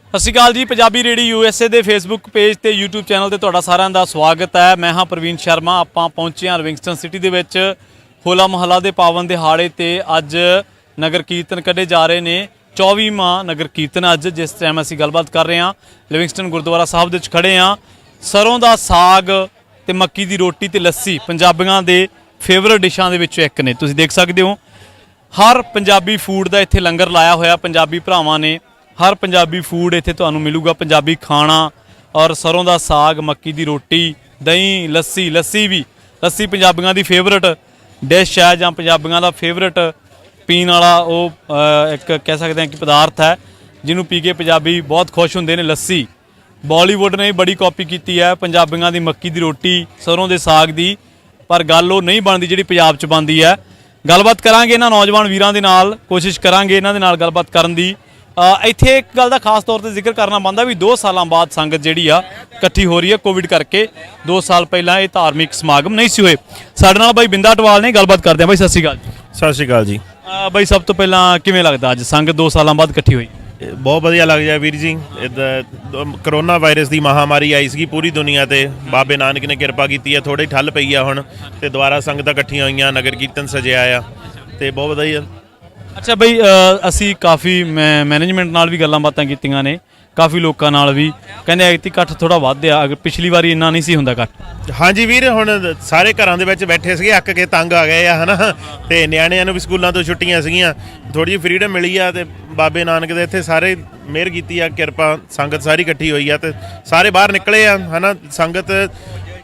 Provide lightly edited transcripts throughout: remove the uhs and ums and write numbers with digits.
ਸਤਿ ਸ਼੍ਰੀ ਅਕਾਲ ਜੀ। Punjabi ready USA ਦੇ ਫੇਸਬੁੱਕ ਪੇਜ ਤੇ YouTube ਚੈਨਲ ਤੇ ਤੁਹਾਡਾ ਸਾਰਿਆਂ ਦਾ ਸਵਾਗਤ ਹੈ। ਮੈਂ ਹਾਂ ਪ੍ਰਵੀਨ ਸ਼ਰਮਾ। ਆਪਾਂ ਪਹੁੰਚੇ ਹਾਂ ਲਿਵਿੰਗਸਟਨ ਸਿਟੀ ਦੇ ਵਿੱਚ ਹੋਲਾ ਮਹੱਲਾ ਦੇ ਪਾਵਨ ਦਿਹਾੜੇ ਤੇ ਅੱਜ ਨਗਰ ਕੀਰਤਨ ਕੱਢੇ ਜਾ ਰਹੇ ਨੇ। 24ਵਾਂ ਨਗਰ ਕੀਰਤਨ ਅੱਜ, ਜਿਸ ਟਾਈਮ ਅਸੀਂ ਗੱਲਬਾਤ ਕਰ ਰਹੇ ਹਾਂ ਲਿਵਿੰਗਸਟਨ ਗੁਰਦੁਆਰਾ ਸਾਹਿਬ ਦੇ ਵਿੱਚ ਖੜੇ ਹਾਂ। ਸਰੋਂ ਦਾ ਸਾਗ ਤੇ ਮੱਕੀ ਦੀ ਰੋਟੀ ਤੇ ਲੱਸੀ ਪੰਜਾਬੀਆਂ ਦੇ ਫੇਵਰਟ ਡਿਸ਼ਾਂ ਦੇ ਵਿੱਚੋਂ ਇੱਕ ਨੇ। ਤੁਸੀਂ ਦੇਖ ਸਕਦੇ ਹੋ ਹਰ ਪੰਜਾਬੀ ਫੂਡ ਦਾ ਇੱਥੇ ਲੰਗਰ ਲਾਇਆ ਹੋਇਆ ਪੰਜਾਬੀ ਭਰਾਵਾਂ ਨੇ। ਹਰ ਪੰਜਾਬੀ ਫੂਡ ਇੱਥੇ ਤੁਹਾਨੂੰ ਮਿਲੂਗਾ, ਪੰਜਾਬੀ ਖਾਣਾ ਔਰ ਸਰੋਂ ਦਾ ਸਾਗ, ਮੱਕੀ ਦੀ ਰੋਟੀ, ਦਹੀਂ, ਲੱਸੀ ਪੰਜਾਬੀਆਂ ਦੀ ਫੇਵਰਟ ਡਿਸ਼ ਹੈ ਜਾਂ ਪੰਜਾਬੀਆਂ ਦਾ ਫੇਵਰਟ ਪੀਣ ਵਾਲਾ ਉਹ ਇੱਕ ਕਹਿ ਸਕਦੇ ਹਾਂ ਕਿ ਪਦਾਰਥ ਹੈ ਜਿਹਨੂੰ ਪੀ ਕੇ ਪੰਜਾਬੀ ਬਹੁਤ ਖੁਸ਼ ਹੁੰਦੇ ਨੇ। ਲੱਸੀ ਬਾਲੀਵੁੱਡ ਨੇ ਬੜੀ ਕਾਪੀ ਕੀਤੀ ਹੈ ਪੰਜਾਬੀਆਂ ਦੀ ਮੱਕੀ ਦੀ ਰੋਟੀ, ਸਰੋਂ ਦੇ ਸਾਗ ਦੀ, ਪਰ ਗੱਲ ਉਹ ਨਹੀਂ ਬਣਦੀ ਜਿਹੜੀ ਪੰਜਾਬ 'ਚ ਬਣਦੀ ਹੈ। ਗੱਲਬਾਤ ਕਰਾਂਗੇ ਇਹਨਾਂ ਨੌਜਵਾਨ ਵੀਰਾਂ ਦੇ ਨਾਲ, ਕੋਸ਼ਿਸ਼ ਕਰਾਂਗੇ ਇਹਨਾਂ ਦੇ ਨਾਲ ਗੱਲਬਾਤ ਕਰਨ ਦੀ। ਇੱਥੇ ਇੱਕ ਗੱਲ ਦਾ ਖਾਸ ਤੌਰ ਤੇ ਜ਼ਿਕਰ ਕਰਨਾ ਬਣਦਾ ਵੀ 2 ਸਾਲਾਂ ਬਾਅਦ ਸੰਗਤ ਜਿਹੜੀ ਆ ਇਕੱਠੀ ਹੋ ਰਹੀ ਹੈ ਕੋਵਿਡ ਕਰਕੇ। 2 ਸਾਲ ਪਹਿਲਾਂ ਇਹ ਧਾਰਮਿਕ ਸਮਾਗਮ ਨਹੀਂ ਸੀ ਹੋਏ। ਸਾਡੇ ਨਾਲ ਬਾਈ ਬਿੰਦਾ ਟਵਾਲ ਨੇ, ਗੱਲਬਾਤ ਕਰਦੇ ਆ। ਬਾਈ ਸਤਿ ਸ਼੍ਰੀ ਅਕਾਲ ਜੀ। ਸਤਿ ਸ਼੍ਰੀ ਅਕਾਲ ਜੀ। ਬਾਈ ਸਭ ਤੋਂ ਪਹਿਲਾਂ ਕਿਵੇਂ ਲੱਗਦਾ ਅੱਜ ਸੰਗਤ 2 ਸਾਲਾਂ ਬਾਅਦ ਇਕੱਠੀ ਹੋਈ? ਬਹੁਤ ਵਧੀਆ ਲੱਗ ਰਿਹਾ ਵੀਰ ਜੀ। ਕਰੋਨਾ ਵਾਇਰਸ ਦੀ ਮਹਾਮਾਰੀ ਆਈ ਸੀਗੀ ਪੂਰੀ ਦੁਨੀਆ ਤੇ, ਬਾਬੇ ਨਾਨਕ ਨੇ ਕਿਰਪਾ ਕੀਤੀ ਹੈ, ਥੋੜੀ ਠੱਲ ਪਈ ਆ ਹੁਣ ਤੇ ਦੁਬਾਰਾ ਸੰਗਤਾਂ ਇਕੱਠੀਆਂ ਹੋਈਆਂ, ਨਗਰ ਕੀਰਤਨ ਸਜਿਆ ਆ ਤੇ ਬਹੁਤ ਵਧੀਆ। ਅੱਛਾ ਬਈ, ਅਸੀਂ ਕਾਫੀ ਮੈਨੇਜਮੈਂਟ ਨਾਲ ਵੀ ਗੱਲਾਂ ਬਾਤਾਂ ਕੀਤੀਆਂ ਨੇ, ਕਾਫੀ ਲੋਕਾਂ ਨਾਲ ਵੀ ਕਹਿੰਦੇ ਐਤਕੀ ਇਕੱਠ ਥੋੜਾ ਵੱਧ ਆ, ਅਗਰ ਪਿਛਲੀ ਵਾਰੀ ਇੰਨਾ ਨਹੀਂ ਸੀ ਹੁੰਦਾ ਇਕੱਠ। ਹਾਂਜੀ ਵੀਰ, ਹੁਣ ਸਾਰੇ ਘਰਾਂ ਦੇ ਵਿੱਚ ਬੈਠੇ ਸੀਗੇ, ਅੱਕ ਕੇ ਤੰਗ ਆ ਗਏ ਆ ਹਨਾ, ਤੇ ਨਿਆਣਿਆਂ ਨੂੰ ਵੀ ਸਕੂਲਾਂ ਤੋਂ ਛੁੱਟੀਆਂ ਸੀਗੀਆਂ, ਥੋੜੀ ਜਿਹੀ ਫਰੀਡਮ ਮਿਲੀ ਆ ਤੇ ਬਾਬੇ ਨਾਨਕ ਦੇ ਇੱਥੇ ਸਾਰੇ ਮਿਹਰ ਕੀਤੀ ਆ, ਕਿਰਪਾ, ਸੰਗਤ ਸਾਰੀ ਇਕੱਠੀ ਹੋਈ ਆ ਤੇ ਸਾਰੇ ਬਾਹਰ ਨਿਕਲੇ ਆ ਹਨਾ। ਸੰਗਤ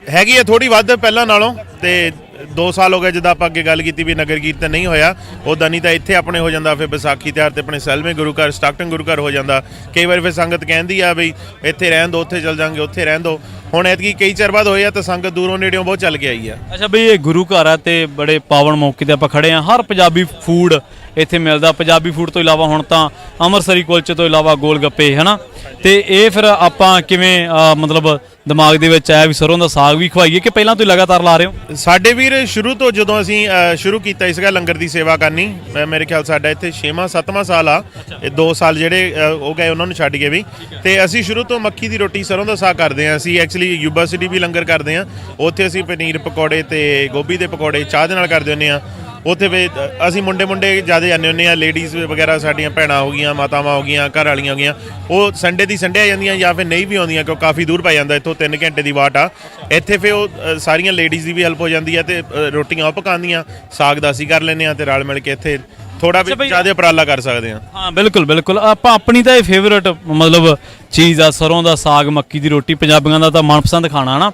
ਹੈਗੀ ਆ ਥੋੜੀ ਵੱਧ ਪਹਿਲਾਂ ਨਾਲੋਂ, ਤੇ 2 ਸਾਲ ਹੋ ਗਏ ਜਿੱਦਾਂ ਆਪਾਂ ਅੱਗੇ ਗੱਲ ਕੀਤੀ ਵੀ ਨਗਰ ਕੀਰਤਨ ਨਹੀਂ ਹੋਇਆ, ਉੱਦਾਂ ਨਹੀਂ ਤਾਂ ਇੱਥੇ ਆਪਣੇ ਹੋ ਜਾਂਦਾ। ਫਿਰ ਵਿਸਾਖੀ ਤਿਉਹਾਰ ਤੇ ਆਪਣੇ ਸੈਲਵੇਂ ਗੁਰੂ ਘਰ, ਸਟਾਕਟਨ ਗੁਰੂ ਘਰ ਹੋ ਜਾਂਦਾ। ਕਈ ਵਾਰ ਫਿਰ ਸੰਗਤ ਕਹਿੰਦੀ ਆ ਬਈ ਇੱਥੇ ਰਹਿਣ ਦਿਓ, ਉੱਥੇ ਚੱਲ ਜਾਂਗੇ, ਉੱਥੇ ਰਹਿਣ ਦਿਓ। ਹੁਣ ਐਤਕੀ ਕਈ ਚਿਰ ਬਾਅਦ ਹੋਏ ਆ ਤਾਂ ਸੰਗਤ ਦੂਰੋਂ ਨੇੜਿਓਂ ਬਹੁਤ ਚੱਲ ਕੇ ਆਈ ਆ। ਅੱਛਾ ਬਈ, ਇਹ ਗੁਰੂ ਘਰ ਆ ਤੇ ਬੜੇ ਪਾਵਨ ਮੌਕੇ ਤੇ ਆਪਾਂ ਖੜੇ ਆ। ਹਰ ਪੰਜਾਬੀ ਫੂਡ ਇੱਥੇ ਮਿਲਦਾ। ਪੰਜਾਬੀ ਫੂਡ ਤੋਂ ਇਲਾਵਾ ਹੁਣ ਤਾਂ ਅੰਮ੍ਰਿਤਸਰੀ ਕੁਲਚੇ ਤੋਂ ਇਲਾਵਾ ਗੋਲ ਗੱਪੇ ਹਨਾ। ਤੇ ਇਹ ਫਿਰ ਆਪਾਂ ਕਿਵੇਂ ਮਤਲਬ ਦਿਮਾਗ ਦੇ ਵਿੱਚ ਆਇਆ ਵੀ ਸਰੋਂ ਦਾ ਸਾਗ ਵੀ ਖਵਾਈਏ ਕਿ ਪਹਿਲਾਂ ਤੋਂ ਲਗਾਤਾਰ ਲਾ ਰਹੇ ਹੋ? ਸਾਡੇ ਵੀਰ ਸ਼ੁਰੂ ਤੋਂ ਜਦੋਂ ਅਸੀਂ ਸ਼ੁਰੂ ਕੀਤਾ ਸੀਗਾ ਲੰਗਰ ਦੀ ਸੇਵਾ ਕਰਨੀ, ਮੇਰੇ ਖਿਆਲ ਸਾਡਾ ਇੱਥੇ 6ਵਾਂ 7ਵਾਂ ਸਾਲ ਆ। ਇਹ 2 ਸਾਲ ਜਿਹੜੇ ਉਹ ਗਏ ਉਹਨਾਂ ਨੂੰ ਛੱਡ ਕੇ ਵੀ, ਤੇ ਅਸੀਂ ਸ਼ੁਰੂ ਤੋਂ ਮੱਕੀ ਦੀ ਰੋਟੀ, ਸਰੋਂ ਦਾ ਸਾਗ ਕਰਦੇ ਹਾਂ। ਅਸੀਂ ਐਕਚੁਅਲੀ ਯੂਨੀਵਰਸਿਟੀ ਵੀ ਲੰਗਰ ਕਰਦੇ ਹਾਂ, ਉੱਥੇ ਅਸੀਂ ਪਨੀਰ ਪਕੌੜੇ ਤੇ ਗੋਭੀ ਦੇ ਪਕੌੜੇ ਚਾਹ ਦੇ ਨਾਲ ਕਰਦੇ ਹੁੰਦੇ ਹਾਂ। ਉੱਥੇ ਵੀ ਅਸੀਂ ਮੁੰਡੇ ਜ਼ਿਆਦਾ ਜਾਂਦੇ ਹੁੰਦੇ ਹਾਂ, ਲੇਡੀਜ਼ ਵਗੈਰਾ ਸਾਡੀਆਂ ਭੈਣਾਂ ਹੋ ਗਈਆਂ, ਮਾਤਾਵਾਂ ਹੋ ਗਈਆਂ, ਘਰ ਵਾਲੀਆਂ ਹੋ ਗਈਆਂ, ਉਹ ਸੰਡੇ ਦੀ ਸੰਡੇ ਆ ਜਾਂਦੀਆਂ ਜਾਂ ਫਿਰ ਨਹੀਂ ਵੀ ਆਉਂਦੀਆਂ ਕਿਉਂ ਕਾਫੀ ਦੂਰ ਪੈ ਜਾਂਦਾ, ਇੱਥੋਂ 3 ਘੰਟੇ ਦੀ ਵਾਟ ਆ। ਇੱਥੇ ਫਿਰ ਉਹ ਸਾਰੀਆਂ ਲੇਡੀਜ਼ ਦੀ ਵੀ ਹੈਲਪ ਹੋ ਜਾਂਦੀ ਹੈ ਤੇ ਰੋਟੀਆਂ ਉਹ ਪਕਾਉਂਦੀਆਂ, ਸਾਗ ਦਾ ਅਸੀਂ ਕਰ ਲੈਂਦੇ ਹਾਂ ਤੇ ਰਲ ਮਿਲ ਕੇ ਇੱਥੇ ਥੋੜਾ ਵੀ ਜ਼ਿਆਦਾ ਉਪਰਾਲਾ ਕਰ ਸਕਦੇ ਹਾਂ। ਹਾਂ ਬਿਲਕੁਲ। ਆਪਾਂ ਆਪਣੀ ਤਾਂ ਇਹ ਫੇਵਰਟ ਮਤਲਬ ਚੀਜ਼ ਆ ਸਰੋਂ ਦਾ ਸਾਗ, ਮੱਕੀ ਦੀ ਰੋਟੀ, ਪੰਜਾਬੀਆਂ ਦਾ ਤਾਂ ਮਨਪਸੰਦ ਖਾਣਾ ਨਾ।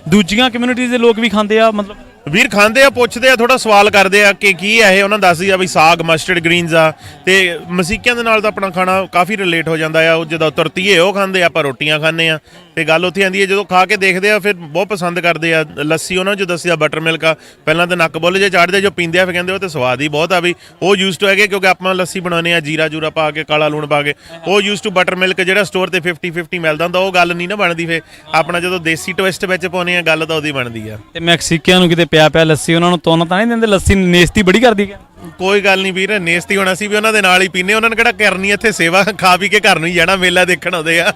ਦੂਜੀਆਂ ਕਮਿਊਨਿਟੀਜ਼ ਦੇ ਲੋਕ ਵੀ ਖਾਂਦੇ ਆ ਮਤਲਬ? ਵੀਰ ਖਾਂਦੇ ਆ, ਪੁੱਛਦੇ ਆ, ਥੋੜਾ ਸਵਾਲ ਕਰਦੇ ਆ ਕਿ ਕੀ ਹੈ ਇਹ। ਉਹਨਾਂ ਦੱਸਦੀ ਆ ਵੀ ਸਾਗ, ਮਸਟਰਡ ਗ੍ਰੀਨਸ ਆ, ਤੇ ਮਸੀਕਿਆਂ ਦੇ ਨਾਲ ਤਾਂ ਆਪਣਾ ਖਾਣਾ ਕਾਫੀ ਰਿਲੇਟ ਹੋ ਜਾਂਦਾ ਆ। ਉਹ ਜਦੋਂ ਤੁਰਤੀਏ ਉਹ ਖਾਂਦੇ ਆ, ਆਪਾਂ ਰੋਟੀਆਂ ਖਾਂਦੇ ਆ, ਤੇ ਗੱਲ ਉੱਥੇ ਆਉਂਦੀ ਹੈ ਜਦੋਂ ਖਾ ਕੇ ਦੇਖਦੇ ਆ ਫਿਰ ਬਹੁਤ ਪਸੰਦ ਕਰਦੇ ਆ। ਲੱਸੀ ਉਹਨਾਂ ਨੂੰ ਜੋ ਦੱਸਿਆ ਬਟਰ ਮਿਲਕ ਆ, ਪਹਿਲਾਂ ਤਾਂ ਨੱਕ ਬੁੱਲ ਜੇ ਚਾੜਦੇ, ਜੋ ਪੀਂਦੇ ਆ ਫਿਰ ਕਹਿੰਦੇ ਉਹ ਤੇ ਸਵਾਦ ਹੀ ਬਹੁਤ ਆ ਵੀ ਉਹ ਯੂਜ਼ ਟੂ ਹੈਗੇ, ਕਿਉਂਕਿ ਆਪਾਂ ਲੱਸੀ ਬਣਾਉਂਦੇ ਆ ਜੀਰਾ ਜੂਰਾ ਪਾ ਕੇ, ਕਾਲਾ ਲੂਣ ਪਾ ਕੇ। ਉਹ ਯੂਜ਼ ਟੂ ਬਟਰ ਮਿਲਕ ਜਿਹੜਾ ਸਟੋਰ ਤੇ 50-50 ਮਿਲਦਾ ਹੁੰਦਾ, ਉਹ ਗੱਲ ਨਹੀਂ ਨਾ ਬਣਦੀ। ਫਿਰ ਆਪਣਾ ਜਦੋਂ ਦੇਸੀ ਟਵਿਸਟ ਵਿੱਚ ਪਾਉਂਦੇ ਆ, ਗੱਲ ਤਾਂ ਉਹਦੀ ਬਣਦੀ ਆ। ਤੇ ਮੈਕਸੀਕੀਆਂ ਨੂੰ ਕਿਤੇ ਪਿਆ ਲੱਸੀ, ਉਹਨਾਂ ਨੂੰ ਤੁੰਨ ਤਾਂ ਨਹੀਂ ਦਿੰਦੇ? ਲੱਸੀ ਨੇਸਤੀ ਬੜੀ ਕਰਦੀ ਹੈ। ਕੋਈ ਗੱਲ ਨਹੀਂ ਵੀਰ, ਨੇਸਤੀ ਹੋਣਾ ਸੀ ਵੀ ਉਹਨਾਂ ਦੇ ਨਾਲ ਹੀ ਪੀਨੇ। ਉਹਨਾਂ ਨੇ ਕਿਹੜਾ ਕਰਨੀ ਇੱਥੇ ਸੇਵਾ, ਖਾ ਪੀ ਕੇ ਘਰ ਨੂੰ ਹੀ ਜਾਣਾ, ਮੇਲਾ ਦੇਖਣ ਆਉਂਦੇ ਆ।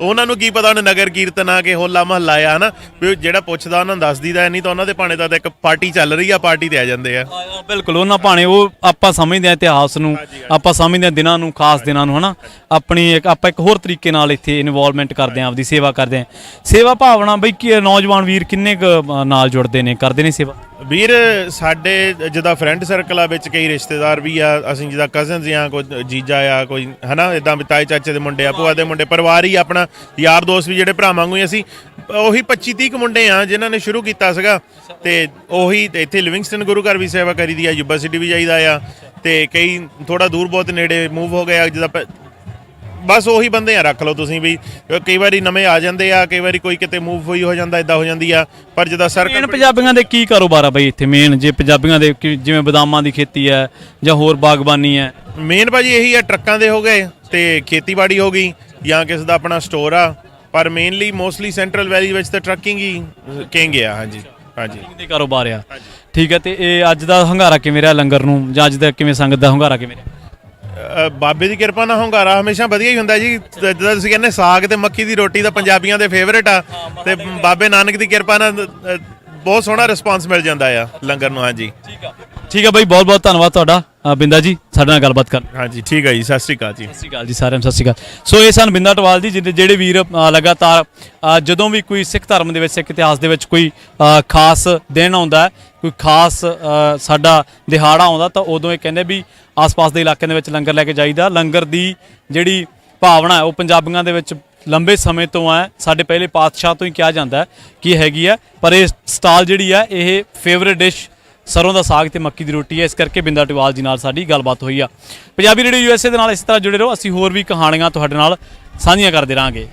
ਉਹਨਾਂ ਨੂੰ ਕੀ ਪਤਾ ਉਹਨੇ ਨਗਰ ਕੀਰਤਨ ਆ ਕੇ ਹੋਲਾ ਮਹੱਲਾ ਆ ਹਨਾ, ਵੀ ਜਿਹੜਾ ਪੁੱਛਦਾ ਉਹਨਾਂ ਨੂੰ ਦੱਸ ਦੀਦਾ, ਨਹੀਂ ਤਾਂ ਉਹਨਾਂ ਦੇ ਭਾਣੇ ਦਾ ਤਾਂ ਇੱਕ ਪਾਰਟੀ ਚੱਲ ਰਹੀ ਆ, ਪਾਰਟੀ ਤੇ ਆ ਜਾਂਦੇ ਆ। ਬਿਲਕੁਲ, ਉਹਨਾਂ ਭਾਣੇ ਉਹ ਆਪਾਂ ਸਮਝਦੇ ਆ ਇਤਿਹਾਸ ਨੂੰ, ਆਪਾਂ ਸਮਝਦੇ ਆ ਦਿਨਾਂ ਨੂੰ, ਖਾਸ ਦਿਨਾਂ ਨੂੰ ਹਨਾ। ਆਪਾਂ ਇੱਕ ਹੋਰ ਤਰੀਕੇ ਨਾਲ ਇੱਥੇ ਇਨਵੋਲਵਮੈਂਟ ਕਰਦੇ ਆ, ਆਪਦੀ ਸੇਵਾ ਕਰਦੇ ਆ। ਸੇਵਾ ਭਾਵਨਾ ਬਈ ਕੀ ਨੌਜਵਾਨ ਵੀਰ ਕਿੰਨੇ ਕੁ ਨਾਲ ਜੁੜਦੇ ਨੇ, ਕਰਦੇ ਨੇ ਸੇਵਾ? ਵੀਰ ਸਾਡੇ ਜਿੱਦਾਂ ਫਰੈਂਡ ਸਰਕਲ ਆ ਵਿੱਚ ਕਈ ਰਿਸ਼ਤੇਦਾਰ ਵੀ ਆ, ਅਸੀਂ ਜਿੱਦਾਂ ਕਜ਼ਨਸ ਆ, ਕੋਈ ਜੀਜਾ ਆ, ਕੋਈ ਹਨਾ ਇੱਦਾਂ ਤਾਏ ਚਾਚੇ ਦੇ ਮੁੰਡੇ ਆ, ਭੂਆ ਦੇ ਮੁੰਡੇ, ਪਰਿਵਾਰ ਹੀ ਆਪਣਾ, ਯਾਰ ਦੋਸਤ ਵੀ ਜਿਹੜੇ ਭਰਾ ਵਾਂਗੂ ਹੀ। ਅਸੀਂ ਉਹੀ 25-30 ਮੁੰਡੇ ਆ ਜਿਨ੍ਹਾਂ ਨੇ ਸ਼ੁਰੂ ਕੀਤਾ ਸੀਗਾ, ਤੇ ਉਹੀ ਇੱਥੇ ਲਿਵਿੰਗਸਟਨ ਗੁਰੂ ਘਰ ਵੀ ਸੇਵਾ ਕਰੀਦੀ ਆ, ਯੂਨੀਵਰਸਿਟੀ ਵੀ ਜਾਈਦਾ ਆ, ਤੇ ਕਈ ਥੋੜਾ ਦੂਰ ਬਹੁਤ ਨੇੜੇ ਮੂਵ ਹੋ ਗਏ ਆ। ਜਿੱਦਾਂ ਬਸ ਉਹੀ ਬੰਦੇ ਆ, ਰੱਖ ਲਓ ਤੁਸੀਂ ਵੀ। ਕਈ ਵਾਰੀ ਨਵੇਂ ਆ ਜਾਂਦੇ ਆ, ਕਈ ਵਾਰੀ ਕੋਈ ਕਿਤੇ ਮੂਵ ਹੋਈ ਹੋ ਜਾਂਦਾ, ਇਦਾਂ ਹੋ ਜਾਂਦੀ ਆ। ਪਰ ਜਿੱਦਾਂ ਸਰਕਲ ਪੰਜਾਬੀਆਂ ਦੇ ਕੀ ਕਾਰੋਬਾਰ ਆ ਬਈ ਇੱਥੇ ਮੇਨ? ਜੇ ਪੰਜਾਬੀਆਂ ਦੇ ਜਿਵੇਂ ਬਦਾਮਾਂ ਦੀ ਖੇਤੀ ਹੈ ਜਾਂ ਹੋਰ ਬਾਗਬਾਨੀ ਹੈ? ਮੇਨ ਭਾਜੀ ਇਹੀ ਆ, ਟਰੱਕਾਂ ਦੇ ਹੋ ਗਏ ਤੇ ਖੇਤੀਬਾੜੀ ਹੋ ਗਈ ਜਾਂ ਕਿਸੇ ਦਾ ਆਪਣਾ ਸਟੋਰ ਆ, ਪਰ ਮੇਨਲੀ ਮੋਸਟਲੀ ਸੈਂਟਰਲ ਵੈਲੀ ਵਿੱਚ ਤਾਂ ਟਰੱਕਿੰਗ ਹੀ ਕਹਿੰਗੇ ਆ। ਹਾਂਜੀ ਦੇ ਕਾਰੋਬਾਰ ਆ। ਠੀਕ ਹੈ, ਤੇ ਇਹ ਅੱਜ ਦਾ ਹੰਗਾਰਾ ਕਿਵੇਂ ਰਿਹਾ ਲੰਗਰ ਨੂੰ, ਜਾਂ ਅੱਜ ਦਾ ਕਿਵੇਂ ਸੰਗਤ ਦਾ ਹੰਗਾਰਾ ਕਿਵੇਂ ਰਿਹਾ? ਬਾਬੇ ਦੀ ਕਿਰਪਾ ਨਾਲ ਹੁੰਗਾਰਾ ਹਮੇਸ਼ਾ ਵਧੀਆ ਹੀ ਹੁੰਦਾ ਜੀ। ਜਿੱਦਾਂ ਤੁਸੀਂ ਕਹਿੰਦੇ ਸਾਗ ਤੇ ਮੱਕੀ ਦੀ ਰੋਟੀ ਤਾਂ ਪੰਜਾਬੀਆਂ ਦੇ ਫੇਵਰੇਟ ਆ, ਤੇ ਬਾਬੇ ਨਾਨਕ ਦੀ ਕਿਰਪਾ ਨਾਲ ਬਹੁਤ ਸੋਹਣਾ ਰਿਸਪਾਂਸ ਮਿਲ ਜਾਂਦਾ ਆ ਲੰਗਰ ਨੂੰ। ਹਾਂਜੀ ਠੀਕ ਆ ਬਾਈ, ਬਹੁਤ ਬਹੁਤ ਧੰਨਵਾਦ ਤੁਹਾਡਾ ਬਿੰਦਾ ਜੀ ਸਾਡੇ ਨਾਲ ਗੱਲਬਾਤ ਕਰਨ। ਹਾਂਜੀ ਠੀਕ ਹੈ ਜੀ, ਸਤਿ ਸ਼੍ਰੀ ਅਕਾਲ ਜੀ। ਸਤਿ ਸ਼੍ਰੀ ਅਕਾਲ ਜੀ ਸਾਰਿਆਂ ਨੂੰ, ਸਤਿ ਸ਼੍ਰੀ ਅਕਾਲ। ਸੋ ਇਹ ਸਨ ਬਿੰਦਾ ਟਵਾਲ ਜੀ, ਜਿਹੜੇ ਵੀਰ ਲਗਾਤਾਰ ਜਦੋਂ ਵੀ ਕੋਈ ਸਿੱਖ ਧਰਮ ਦੇ ਵਿੱਚ, ਸਿੱਖ ਇਤਿਹਾਸ ਦੇ ਵਿੱਚ ਕੋਈ ਖਾਸ ਦਿਨ ਆਉਂਦਾ ਹੈ, ਕੋਈ ਖਾਸ ਸਾਡਾ ਦਿਹਾੜਾ ਆਉਂਦਾ, ਤਾਂ ਉਦੋਂ ਇਹ ਕਹਿੰਦੇ ਵੀ ਆਸ-ਪਾਸ ਦੇ ਇਲਾਕਿਆਂ ਦੇ ਵਿੱਚ ਲੰਗਰ ਲੈ ਕੇ ਜਾਈਦਾ। ਲੰਗਰ ਦੀ ਜਿਹੜੀ ਭਾਵਨਾ ਹੈ ਉਹ ਪੰਜਾਬੀਆਂ ਦੇ ਵਿੱਚ ਲੰਬੇ ਸਮੇਂ ਤੋਂ ਹੈ, ਸਾਡੇ ਪਹਿਲੇ ਪਾਤਸ਼ਾਹ ਤੋਂ ਹੀ ਕਿਹਾ ਜਾਂਦਾ ਹੈ ਕਿ ਹੈਗੀ ਹੈ। ਪਰ ਇਹ ਸਟਾਲ ਜਿਹੜੀ ਹੈ ਇਹ ਫੇਵਰੇਟ ਡਿਸ਼ ਸਰੋਂ ਦਾ ਸਾਗ ਤੇ ਮੱਕੀ ਦੀ ਰੋਟੀ ਹੈ। ਇਸ ਕਰਕੇ ਬਿੰਦਾ ਟਵਾਲ ਜੀ ਨਾਲ ਸਾਡੀ ਗੱਲਬਾਤ ਹੋਈ ਆ। ਪੰਜਾਬੀ ਰੇਡੀਓ USA ਦੇ ਨਾਲ ਇਸ ਤਰ੍ਹਾਂ ਜੁੜੇ ਰਹੋ, ਅਸੀਂ ਹੋਰ ਵੀ ਕਹਾਣੀਆਂ ਤੁਹਾਡੇ ਨਾਲ ਸਾਂਝੀਆਂ ਕਰਦੇ ਰਹਾਂਗੇ।